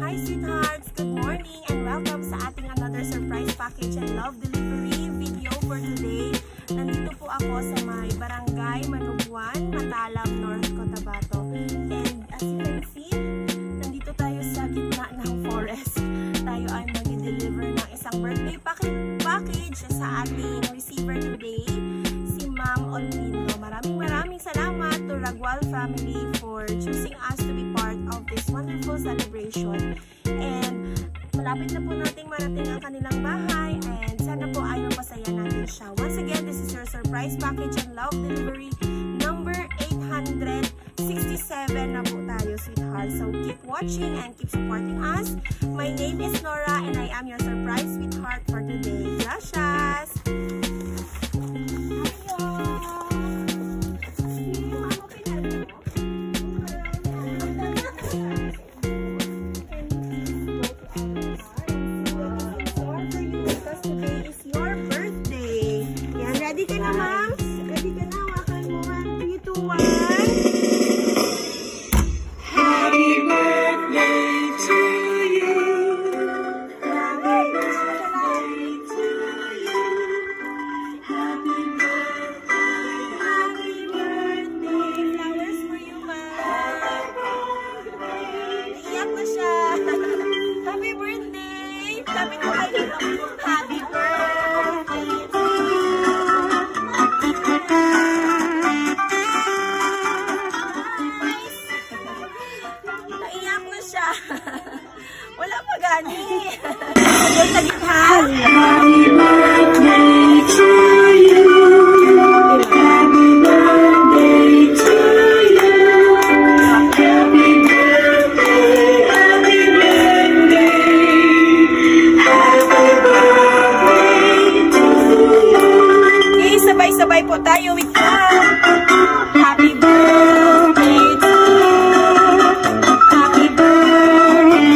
Hi sweethearts! Good morning and welcome sa ating another surprise package and love delivery video for today. Nandito po ako sa may Barangay Manubuan, Matalam, North Cotabato. And as you can see, nandito tayo sa gitna ng forest. Tayo ay mag-deliver ng isang birthday package sa ating receiver today, si Ma'am Olvino. Maraming salamat to Ragwal family for choosing us to be part of this wonderful celebration. And malapit na po nating marating ang kanilang bahay and sana po ay mapasaya natin siya. Once again, this is your surprise package and love delivery number 867 na po tayo, sweetheart. So keep watching and keep supporting us. My name is Nora and I am your surprise sweetheart for today. Gracias! Ready ka na, ma'am? Ready ka na? Wakan mo. 1, 3, 2, 1. Happy birthday to you. Happy birthday to you. Happy birthday. Happy birthday. Flowers for you, ma'am. Iyak na siya. Happy birthday. Sabi ko kayo dito. Happy birthday. Wala pa gani. Happy birthday to you. Happy birthday to you. Happy birthday. Happy birthday. Happy birthday to you. Okay, sabay-sabay po tayo with God. Happy birthday to you. Happy birthday.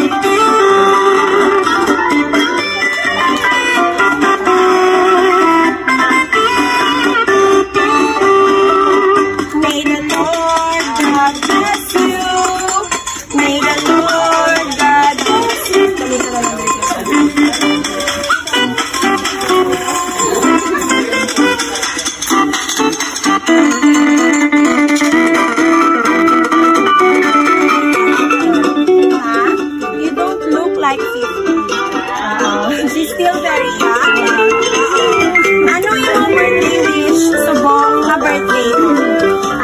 She's still very young. Ano yung birthday wish? Subong na birthday.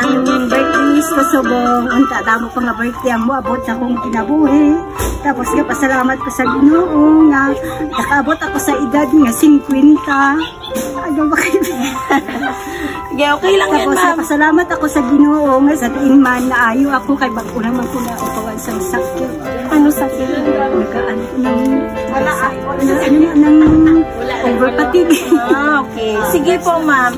Ang birthday wish ko subong. Ang tatamo ko nga birthday ang moabot sa akong kinabuhi. Tapos nga pasalamat ko sa Ginoo nga nakaabot ako sa edad nga 50. Ano ba kayo? Okay lang yan, ma'am. Tapos pasalamat ako sa Ginoo nga sa tuwing man na ayo ako kay bagko naman ko na upawan sa sakit. Ano sakit? Nagkaan ko ng overpatig. Okay. Sige po, ma'am.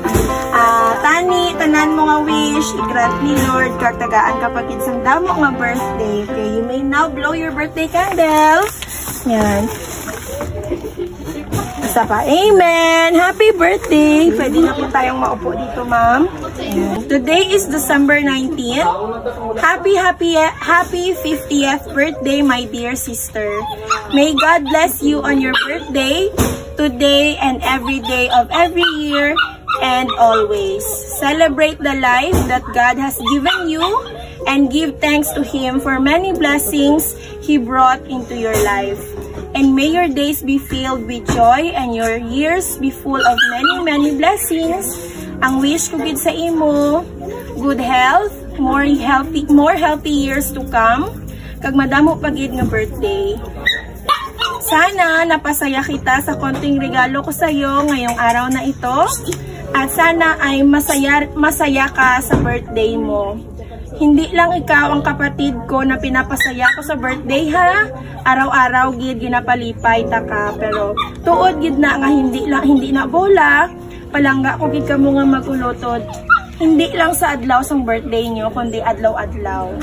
Tani, tanan mo nga wish. I-grant ni Lord. Kartagaan kapag isang damo nga birthday. Okay, you may now blow your birthday candle. Yan. Isa pa. Amen! Happy birthday! Pwede na po tayong maupo dito, ma'am. Today is December 19th. Happy 50th birthday, my dear sister. May God bless you on your birthday, today and every day of every year and always. Celebrate the life that God has given you and give thanks to Him for many blessings He brought into your life. And may your days be filled with joy and your years be full of many blessings. Ang wish ko gid sa imo, good health, more healthy years to come. Kag madamo pa gid nga birthday. Sana napasaya kita sa konting regalo ko sa iyo ngayong araw na ito. At sana ay masaya ka sa birthday mo. Hindi lang ikaw ang kapatid ko na pinapasaya ko sa birthday, ha? Araw-araw gid ginapalipay ta ka, pero tuod gid na nga hindi na bola. Palangga ko gid kamo nga magulotod. Hindi lang sa adlaw sang birthday nyo, kundi adlaw-adlaw.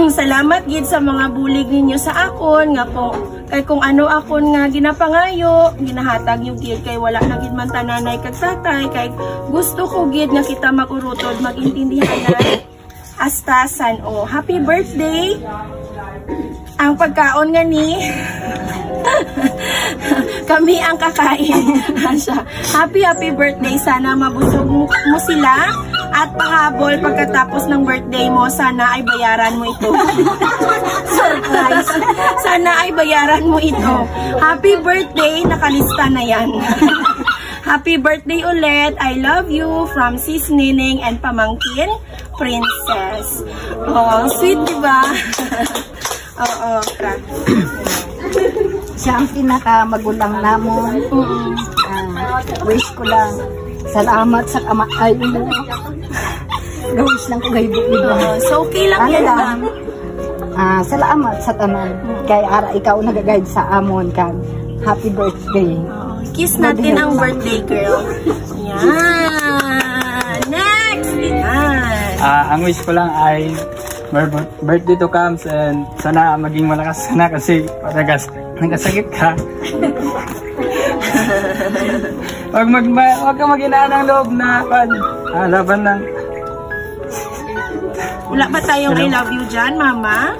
Salamat gid sa mga bulig ninyo sa akon nga po kay kung ano akon nga ginapangayo ginahatag yung gid kay wala na gid man tananay kag tatay kay gusto ko gid nga kita magurutod magintindihan na hasta san o happy birthday Ang pagkaon nga ni kami ang kakain. Happy birthday. Sana mabusog mo sila at pahabol pagkatapos ng birthday mo. Sana ay bayaran mo ito. Surprise. Sana ay bayaran mo ito. Happy birthday. Nakalista na yan. Happy birthday ulit. I love you from Sis Nining and Pamangkin Princess. Oh, sweet, diba? Oo, siya ang pinakamagulang namon. Wish ko lang salamat sa kamay mo. Wish lang ko kayo so okay lang yan lang. Salamat sa tanan. Kaya ara ikaw nag-guide sa amon kan. Happy birthday. Kiss natin ang birthday girl. Yan. Next. Yan. Ang wish ko lang ay birthday to comes and sana maging malakas sana kasi patagas nagkasakit ka. Wag ka maghinaan ng loob na laban lang. Wala ba tayong I love you dyan, Mama?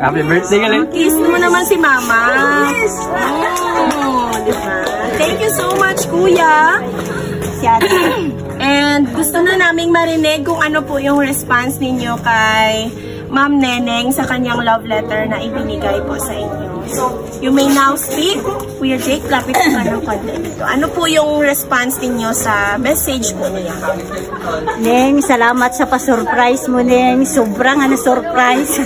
Happy birthday ka lang. Kiss mo naman si Mama. Yes. Oh, diba? Thank you so much, Kuya. And gusto na naming marinig kung ano po yung response ninyo kay Ma'am Neneng sa kanyang love letter na ibinigay po sa inyo. So, you may now speak. Kuya Jake, lapit ko ng konti dito. Ano po yung response ninyo sa message po niya? Neng, salamat sa pa-surprise mo, Neng. Sobrang surprise.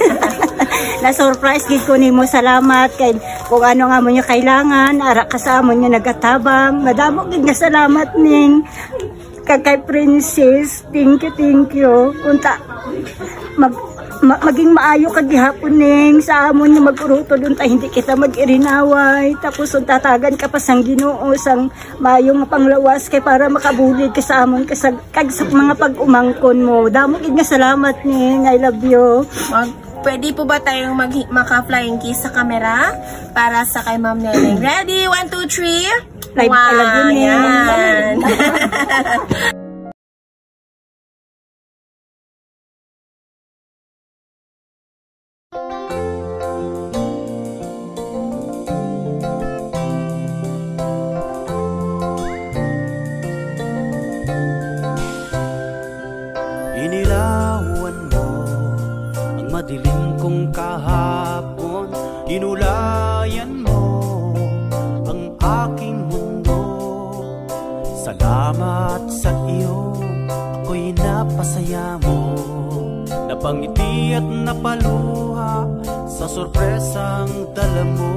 Na-surprise gid ko nimo. Salamat kay kung ano nga mo nyo kailangan, ara kasama nyo nagatabang. Madamo gid nga salamat, Neng. Kay Princess, thank you. Kunta maging maayo ka gihapon, Neng, sa amon nga mag-uruto doon ta hindi kita mag-irinaway, tapos tatagan ka pa sang Ginoo sang maayong panglawas kay para makabulig ka sa amon kag sa mga pag-umangkon mo. Damo gid nga salamat, Neng. I love you. Pwede po ba tayong maka-flying kiss sa camera para sa kay Ma'am Neneng? Ready? 1, 2, 3. Live wow, talaga, yan. Inilawan mo ang madilim kong kahapon, inulayan mo ang aking mundo. Salamat sa iyo, ako'y napasaya mo, napangiti at napaluha sa sorpresang dala mo.